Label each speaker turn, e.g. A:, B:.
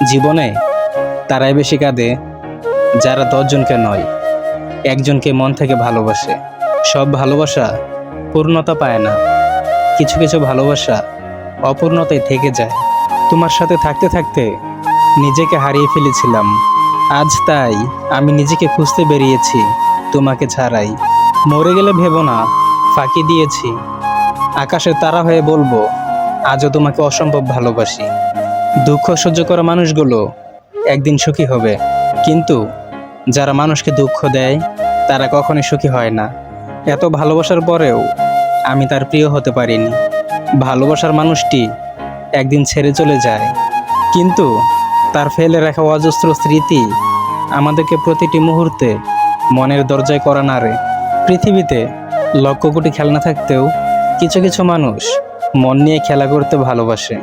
A: জীবনে তারাই বেশি কাঁদে যারা 10 জনকে নয়, একজনকে মন থেকে ভালোবাসে। সব ভালোবাসা পূর্ণতা পায় না, কিছু কিছু ভালোবাসা অপূর্ণতায় থেকে যায়। তোমার সাথে থাকতে থাকতে নিজেকে হারিয়ে ফেলেছিলাম, আজ তাই আমি নিজেকে খুঁজতে বেরিয়েছি তোমাকে ছাড়াই। মরে গেলে ভেবো না ফাঁকি দিয়েছি, আকাশের তারা হয়ে বলবো আজও তোমাকে অসম্ভব ভালোবাসি। দুঃখ সহ্য করা মানুষগুলো একদিন সুখী হবে, কিন্তু যারা মানুষকে দুঃখ দেয় তারা কখনোই সুখী হয় না। এত ভালোবাসার পরেও আমি তার প্রিয় হতে পারিনি। ভালোবাসার মানুষটি একদিন ছেড়ে চলে যায়, কিন্তু তার ফেলে রাখা অজস্র স্মৃতি আমাদেরকে প্রতিটি মুহূর্তে মনের দরজায় করা নাড়ে। পৃথিবীতে লক্ষ কোটি খেলনা থাকতেও কিছু কিছু মানুষ মন নিয়ে খেলা করতে ভালোবাসে।